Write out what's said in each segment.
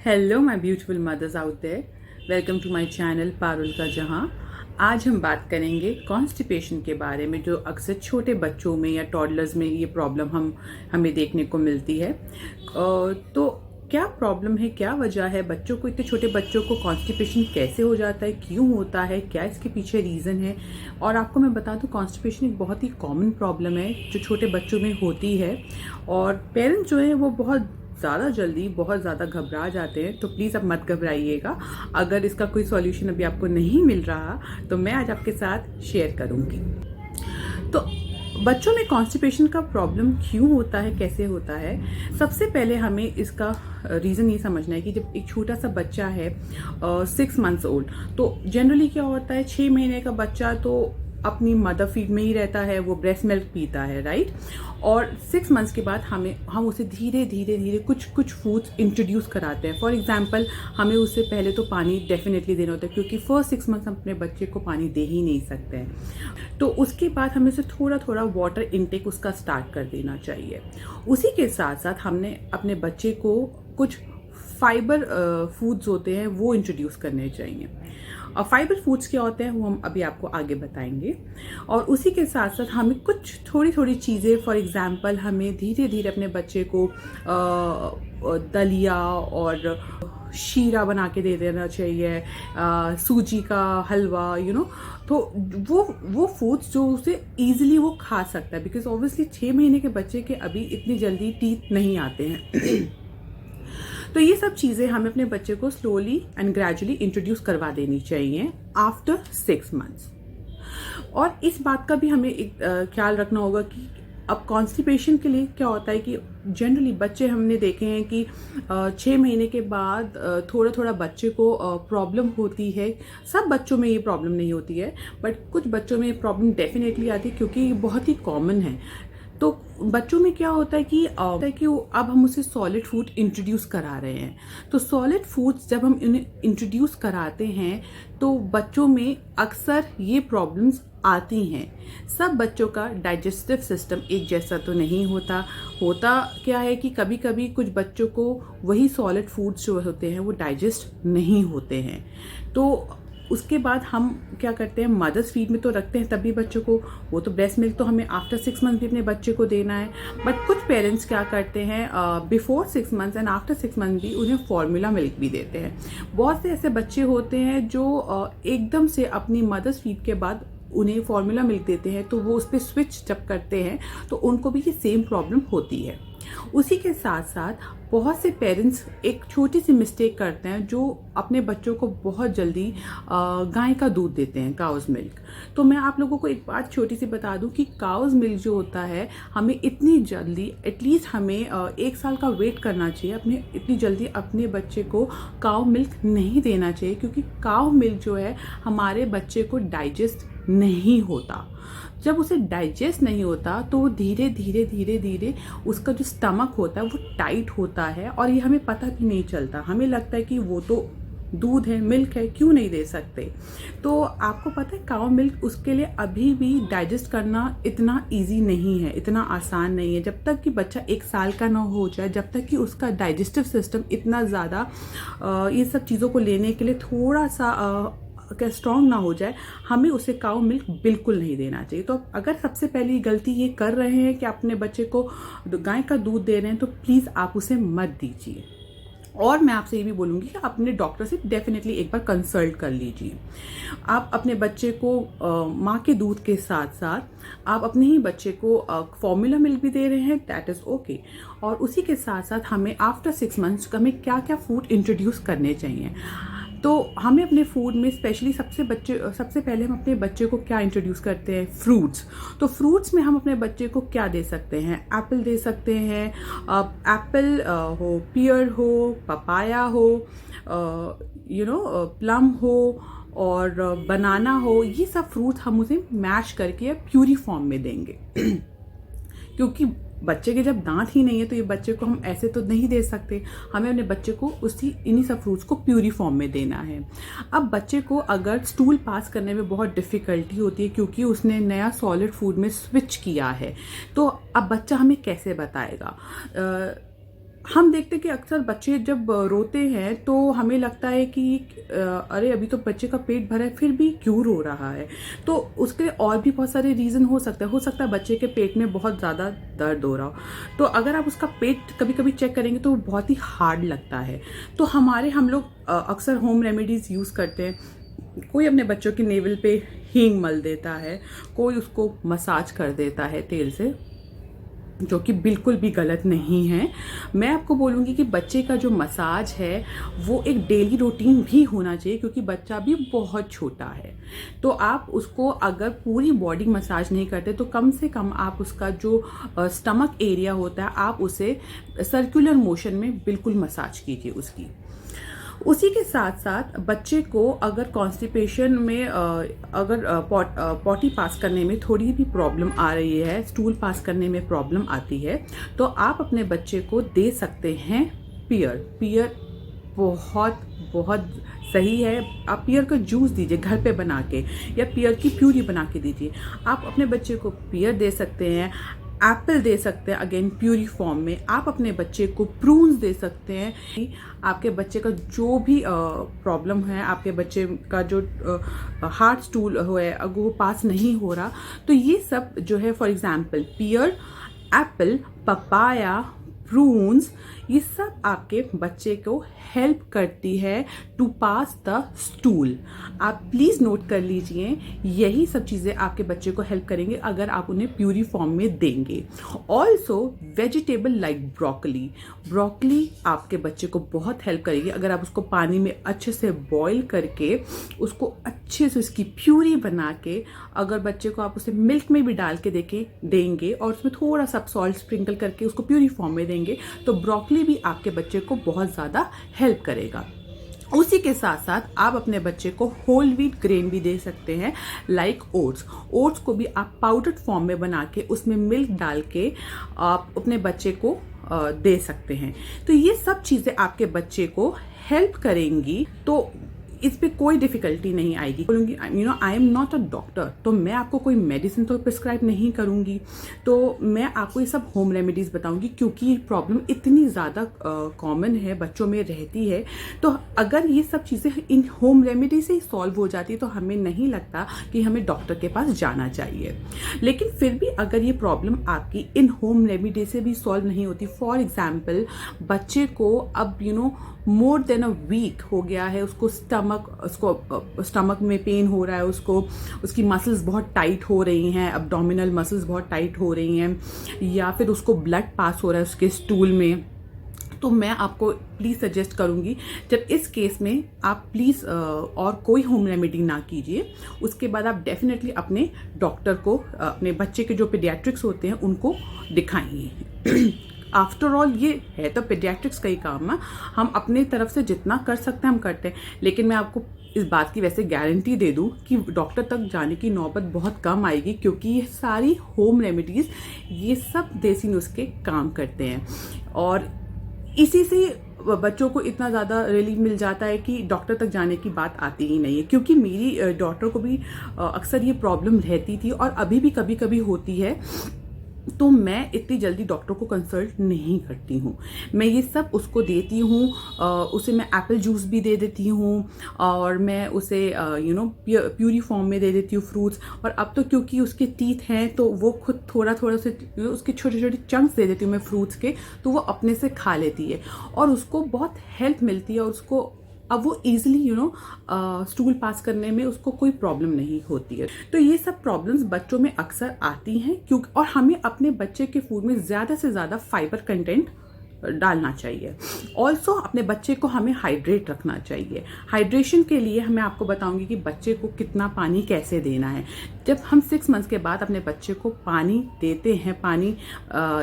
Hello my beautiful mothers out there, welcome to my channel Parul का जहां। आज हम बात करेंगे कॉन्स्टिपेशन के बारे में, जो अक्सर छोटे बच्चों में या टॉडलर्स में ये प्रॉब्लम हमें देखने को मिलती है। तो क्या प्रॉब्लम है, क्या वजह है, बच्चों को, इतने छोटे बच्चों को कॉन्स्टिपेशन कैसे हो जाता है, क्यों होता है, क्या इसके पीछे रीज़न है। और आपको मैं बता दूं, कॉन्स्टिपेशन एक बहुत ही कॉमन प्रॉब्लम है जो छोटे बच्चों में होती है। और पेरेंट्स जो है वो बहुत जल्दी बहुत ज़्यादा घबरा जाते हैं। तो प्लीज़ आप मत घबराइएगा। अगर इसका कोई सॉल्यूशन अभी आपको नहीं मिल रहा तो मैं आज आपके साथ शेयर करूंगी। तो बच्चों में कॉन्स्टिपेशन का प्रॉब्लम क्यों होता है, कैसे होता है। सबसे पहले हमें इसका रीज़न ये समझना है कि जब एक छोटा सा बच्चा है 6 मंथ्स ओल्ड, तो जनरली क्या होता है, 6 महीने का बच्चा तो अपनी मदर फीड में ही रहता है, वो ब्रेस्ट मिल्क पीता है, राइट। और 6 मंथ्स के बाद हम उसे धीरे धीरे कुछ फूड्स इंट्रोड्यूस कराते हैं। फॉर एग्जांपल, हमें उससे पहले तो पानी डेफिनेटली देना होता है, क्योंकि फर्स्ट 6 मंथ्स हम अपने बच्चे को पानी दे ही नहीं सकते हैं। तो उसके बाद हमें उसे थोड़ा थोड़ा वाटर इनटेक उसका स्टार्ट कर देना चाहिए। उसी के साथ साथ हमने अपने बच्चे को कुछ फाइबर फूड्स होते हैं वो इंट्रोड्यूस करने चाहिए। और फाइबर फूड्स क्या होते हैं वो हम अभी आपको आगे बताएंगे। और उसी के साथ साथ हमें कुछ थोड़ी चीज़ें, फॉर एग्जांपल, हमें धीरे धीरे अपने बच्चे को दलिया और शीरा बना के दे देना चाहिए, सूजी का हलवा, तो वो फूड्स जो उसे ईजिली वो खा सकता है, बिकॉज ऑब्वियसली 6 महीने के बच्चे के अभी इतनी जल्दी टीथ नहीं आते हैं। तो ये सब चीज़ें हमें अपने बच्चे को स्लोली एंड ग्रेजुअली इंट्रोड्यूस करवा देनी चाहिए आफ्टर 6 मंथ्स। और इस बात का भी हमें एक ख्याल रखना होगा कि अब कॉन्स्टिपेशन के लिए क्या होता है कि जनरली बच्चे हमने देखे हैं कि 6 महीने के बाद थोड़ा थोड़ा बच्चे को प्रॉब्लम होती है। सब बच्चों में ये प्रॉब्लम नहीं होती है, बट कुछ बच्चों में ये प्रॉब्लम डेफिनेटली आती है, क्योंकि ये बहुत ही कॉमन है। तो बच्चों में क्या होता है कि अब हम उसे सॉलिड फूड इंट्रोड्यूस करा रहे हैं। तो सॉलिड फूड्स जब हम उन्हें इंट्रोड्यूस कराते हैं तो बच्चों में अक्सर ये प्रॉब्लम्स आती हैं। सब बच्चों का डाइजेस्टिव सिस्टम एक जैसा तो नहीं होता क्या है कि कभी कभी कुछ बच्चों को वही सॉलिड फूड्स जो होते हैं वो डाइजेस्ट नहीं होते हैं। तो उसके बाद हम क्या करते हैं, मदर्स फीड में तो रखते हैं तभी बच्चों को, वो तो ब्रेस्ट मिल्क तो हमें आफ्टर 6 मंथ भी अपने बच्चे को देना है। बट कुछ पेरेंट्स क्या करते हैं, before 6 months and after 6 month भी उन्हें फॉर्मूला मिल्क भी देते हैं। बहुत से ऐसे बच्चे होते हैं जो एकदम से अपनी मदर्स फीड के बाद उन्हें फॉर्मूला मिल्क देते हैं, तो वो उस पर स्विच जब करते हैं तो उनको भी ये सेम प्रॉब्लम होती है। उसी के साथ साथ बहुत से पेरेंट्स एक छोटी सी मिस्टेक करते हैं, जो अपने बच्चों को बहुत जल्दी गाय का दूध देते हैं, काउज मिल्क। तो मैं आप लोगों को एक बात छोटी सी बता दूं कि काउज मिल्क जो होता है, हमें इतनी जल्दी, एटलीस्ट हमें 1 साल का वेट करना चाहिए, इतनी जल्दी अपने बच्चे को काउ मिल्क नहीं देना चाहिए, क्योंकि काउ मिल्क जो है हमारे बच्चे को डाइजेस्ट नहीं होता। जब उसे डाइजेस्ट नहीं होता तो वो धीरे धीरे उसका जो स्टमक होता है वो टाइट होता है, और ये हमें पता भी नहीं चलता। हमें लगता है कि वो तो दूध है, मिल्क है, क्यों नहीं दे सकते। तो आपको पता है, काउ मिल्क उसके लिए अभी भी डाइजेस्ट करना इतना इजी नहीं है, इतना आसान नहीं है। जब तक कि बच्चा 1 साल का ना हो जाए, जब तक कि उसका डाइजेस्टिव सिस्टम इतना ज़्यादा ये सब चीज़ों को लेने के लिए थोड़ा सा स्ट्रॉन्ग ना हो जाए, हमें उसे काउ मिल्क बिल्कुल नहीं देना चाहिए। तो अगर सबसे पहली गलती ये कर रहे हैं कि अपने बच्चे को गाय का दूध दे रहे हैं, तो प्लीज़ आप उसे मत दीजिए। और मैं आपसे ये भी बोलूँगी कि अपने डॉक्टर से डेफिनेटली एक बार कंसल्ट कर लीजिए। आप अपने बच्चे को माँ के दूध के साथ साथ आप अपने ही बच्चे को फॉर्मूला मिल्क भी दे रहे हैं, दैट इज़ ओके। और उसी के साथ साथ हमें आफ्टर 6 मंथ्स हमें क्या क्या फूड इंट्रोड्यूस करने चाहिए। तो हमें अपने फूड में स्पेशली सबसे पहले हम अपने बच्चे को क्या इंट्रोड्यूस करते हैं, फ्रूट्स। तो फ्रूट्स में हम अपने बच्चे को क्या दे सकते हैं, एप्पल दे सकते हैं, एप्पल हो, पियर हो, पपाया हो, प्लम हो, और बनाना हो। ये सब फ्रूट्स हम उसे मैश करके या प्यूरी फॉर्म में देंगे। क्योंकि बच्चे के जब दांत ही नहीं है तो ये बच्चे को हम ऐसे तो नहीं दे सकते, हमें अपने बच्चे को इन्हीं सब फ्रूट्स को प्यूरी फॉर्म में देना है। अब बच्चे को अगर स्टूल पास करने में बहुत डिफ़िकल्टी होती है, क्योंकि उसने नया सॉलिड फूड में स्विच किया है, तो अब बच्चा हमें कैसे बताएगा। हम देखते हैं कि अक्सर बच्चे जब रोते हैं तो हमें लगता है कि अरे अभी तो बच्चे का पेट भरा है फिर भी क्यों रो रहा है। तो उसके और भी बहुत सारे रीज़न हो सकता है बच्चे के पेट में बहुत ज़्यादा दर्द हो रहा हो। तो अगर आप उसका पेट कभी कभी चेक करेंगे तो बहुत ही हार्ड लगता है। तो हम लोग अक्सर होम रेमेडीज़ यूज़ करते हैं। कोई अपने बच्चों के नेवल पे हींग मल देता है, कोई उसको मसाज कर देता है तेल से, जो कि बिल्कुल भी गलत नहीं है। मैं आपको बोलूँगी कि बच्चे का जो मसाज है वो एक डेली रूटीन भी होना चाहिए, क्योंकि बच्चा भी बहुत छोटा है। तो आप उसको अगर पूरी बॉडी मसाज नहीं करते तो कम से कम आप उसका जो स्टमक एरिया होता है आप उसे सर्कुलर मोशन में बिल्कुल मसाज कीजिए उसकी। उसी के साथ साथ बच्चे को अगर कॉन्स्टिपेशन में अगर पॉटी पास करने में थोड़ी भी प्रॉब्लम आ रही है, स्टूल पास करने में प्रॉब्लम आती है, तो आप अपने बच्चे को दे सकते हैं पियर बहुत बहुत सही है। आप पियर का जूस दीजिए घर पे बना के, या पियर की प्यूरी बना के दीजिए। आप अपने बच्चे को पियर दे सकते हैं, एप्पल दे सकते हैं अगेन प्यूरी फॉर्म में। आप अपने बच्चे को प्रून्स दे सकते हैं। आपके बच्चे का जो भी प्रॉब्लम है, आपके बच्चे का जो हार्ट स्टूल है अगर वो पास नहीं हो रहा, तो ये सब जो है for example pear, apple, papaya, prunes, ये सब आपके बच्चे को हेल्प करती है टू पास द स्टूल। आप प्लीज़ नोट कर लीजिए, यही सब चीज़ें आपके बच्चे को हेल्प करेंगे अगर आप उन्हें प्यूरी फॉर्म में देंगे। ऑल्सो वेजिटेबल लाइक ब्रोकली आपके बच्चे को बहुत हेल्प करेगी अगर आप उसको पानी में अच्छे से बॉईल करके उसको अच्छे से उसकी प्यूरी बना के अगर बच्चे को आप उसे मिल्क में भी डाल के देंगे और उसमें थोड़ा सा सॉल्ट स्प्रिंकल करके उसको प्यूरी फॉर्म में देंगे, तो ब्रोकली भी आपके बच्चे को बहुत ज़्यादा हेल्प करेगा। उसी के साथ साथ आप अपने बच्चे को होल व्हीट ग्रेन भी दे सकते हैं लाइक ओट्स को भी आप पाउडर्ड फॉर्म में बना के उसमें मिल्क डाल के आप अपने बच्चे को दे सकते हैं। तो ये सब चीज़ें आपके बच्चे को हेल्प करेंगी, तो इस पे कोई डिफिकल्टी नहीं आएगी। बोलूँगी I am not a doctor, तो मैं आपको कोई मेडिसिन तो प्रिस्क्राइब नहीं करूँगी, तो मैं आपको ये सब होम रेमेडीज़ बताऊँगी, क्योंकि ये प्रॉब्लम इतनी ज़्यादा कॉमन है, बच्चों में रहती है। तो अगर ये सब चीज़ें इन होम रेमेडी से ही सॉल्व हो जाती है तो हमें नहीं लगता कि हमें डॉक्टर के पास जाना चाहिए। लेकिन फिर भी अगर ये प्रॉब्लम आपकी इन होम रेमेडी से भी सॉल्व नहीं होती, फॉर एग्जाम्पल बच्चे को अब मोर देन अ वीक हो गया है, उसको स्टमक में पेन हो रहा है, उसकी मसल्स बहुत टाइट हो रही हैं, एब्डोमिनल मसल्स बहुत टाइट हो रही हैं, या फिर उसको ब्लड पास हो रहा है उसके स्टूल में, तो मैं आपको प्लीज़ सजेस्ट करूंगी जब इस केस में आप प्लीज़ और कोई होम रेमेडी ना कीजिए। उसके बाद आप डेफिनेटली अपने डॉक्टर को, अपने बच्चे के जो पीडियाट्रिक्स होते हैं उनको दिखाइए। आफ्टर ऑल ये है तो पीडियाट्रिक्स का ही काम है, हम अपने तरफ से जितना कर सकते हैं हम करते हैं। लेकिन मैं आपको इस बात की वैसे गारंटी दे दूं कि डॉक्टर तक जाने की नौबत बहुत कम आएगी, क्योंकि ये सारी होम रेमेडीज़, ये सब देसी नुस्खे काम करते हैं और इसी से बच्चों को इतना ज़्यादा रिलीफ मिल जाता है कि डॉक्टर तक जाने की बात आती ही नहीं है। क्योंकि मेरी डॉटर को भी अक्सर ये प्रॉब्लम रहती थी और अभी भी कभी कभी होती है, तो मैं इतनी जल्दी डॉक्टर को कंसल्ट नहीं करती हूँ। मैं ये सब उसको देती हूँ, उसे मैं एप्पल जूस भी दे देती हूँ और मैं उसे प्यूरी फॉर्म में दे देती हूँ फ्रूट्स। और अब तो क्योंकि उसके टीथ हैं तो वो खुद थोड़ा थोड़ा से उसके छोटे छोटे चंक्स दे देती हूँ मैं फ्रूट्स के, तो वो अपने से खा लेती है और उसको बहुत हेल्प मिलती है और उसको अब वो ईजिली स्टूल पास करने में उसको कोई प्रॉब्लम नहीं होती है। तो ये सब प्रॉब्लम्स बच्चों में अक्सर आती हैं, क्योंकि और हमें अपने बच्चे के फूड में ज़्यादा से ज़्यादा फाइबर कंटेंट डालना चाहिए। ऑल्सो अपने बच्चे को हमें हाइड्रेट रखना चाहिए। हाइड्रेशन के लिए मैं आपको बताऊंगी कि बच्चे को कितना पानी कैसे देना है। जब हम 6 मंथ्स के बाद अपने बच्चे को पानी देते हैं, पानी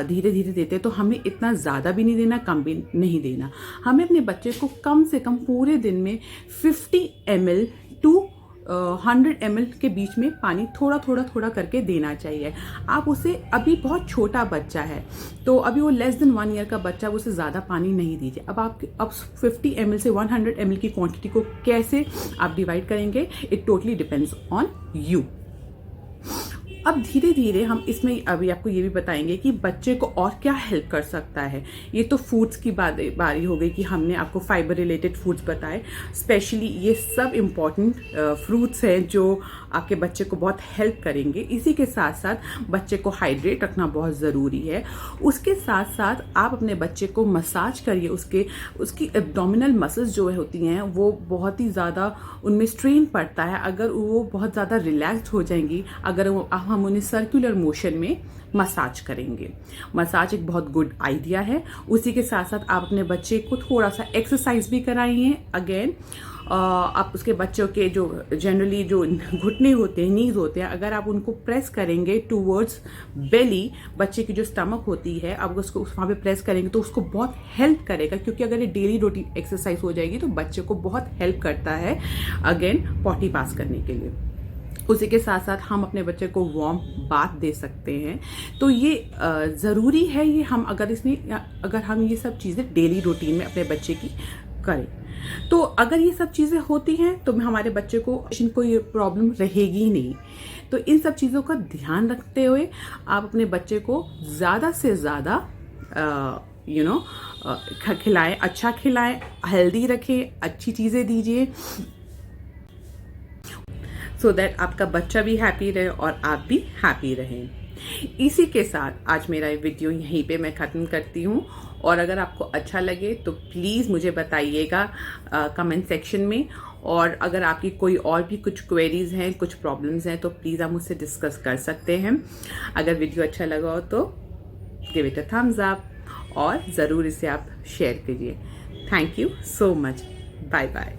धीरे धीरे देते हैं, तो हमें इतना ज़्यादा भी नहीं देना, कम भी नहीं देना। हमें अपने बच्चे को कम से कम पूरे दिन में 50 ml टू 100 ml के बीच में पानी थोड़ा थोड़ा करके देना चाहिए। आप उसे, अभी बहुत छोटा बच्चा है तो अभी वो लेस देन 1 ईयर का बच्चा, उसे ज़्यादा पानी नहीं दीजिए। अब 50 ml से 100 ml की क्वांटिटी को कैसे आप डिवाइड करेंगे, it totally depends on you. अब धीरे धीरे हम इसमें अभी आपको ये भी बताएंगे कि बच्चे को और क्या हेल्प कर सकता है। ये तो फूड्स की बारी हो गई कि हमने आपको फाइबर रिलेटेड फूड्स बताए। स्पेशली ये सब इम्पॉर्टेंट फ्रूट्स हैं जो आपके बच्चे को बहुत हेल्प करेंगे। इसी के साथ साथ बच्चे को हाइड्रेट रखना बहुत ज़रूरी है। उसके साथ साथ आप अपने बच्चे को मसाज करिए। उसकी एब्डोमिनल मसल्स जो होती हैं वो बहुत ही ज़्यादा उनमें स्ट्रेन पड़ता है। अगर वो बहुत ज़्यादा रिलैक्स्ड हो जाएंगी, अगर हम उन्हें सर्कुलर मोशन में मसाज करेंगे। मसाज एक बहुत गुड आइडिया है। उसी के साथ साथ आप अपने बच्चे को थोड़ा सा एक्सरसाइज भी कराइए। अगेन आप उसके बच्चों के जो जनरली जो घुटने होते हैं, नीज होते हैं, अगर आप उनको प्रेस करेंगे टूवर्ड्स बेली, बच्चे की जो स्टमक होती है, आप उसको वहाँ पे प्रेस करेंगे तो उसको बहुत हेल्प करेगा। क्योंकि अगर ये डेली रूटीन एक्सरसाइज हो जाएगी तो बच्चे को बहुत हेल्प करता है अगेन पॉटी पास करने के लिए। उसी के साथ साथ हम अपने बच्चे को वार्म बाथ दे सकते हैं। तो ये ज़रूरी है, ये हम अगर हम ये सब चीज़ें डेली रूटीन में अपने बच्चे की करें तो अगर ये सब चीज़ें होती हैं तो हमारे बच्चे को ये प्रॉब्लम रहेगी नहीं। तो इन सब चीज़ों का ध्यान रखते हुए आप अपने बच्चे को ज़्यादा से ज़्यादा खिलाएं, अच्छा खिलाएं, हेल्दी रखें, अच्छी चीज़ें दीजिए सो दैट आपका बच्चा भी हैप्पी रहे और आप भी हैप्पी रहें। इसी के साथ आज मेरा वीडियो यहीं पे मैं ख़त्म करती हूँ। और अगर आपको अच्छा लगे तो प्लीज़ मुझे बताइएगा कमेंट सेक्शन में। और अगर आपकी कोई और भी कुछ क्वेरीज हैं, कुछ प्रॉब्लम्स हैं, तो प्लीज़ आप मुझसे डिस्कस कर सकते हैं। अगर वीडियो अच्छा लगा हो तो give it a thumbs up और ज़रूर इसे आप शेयर कीजिए। Thank you so much. Bye bye.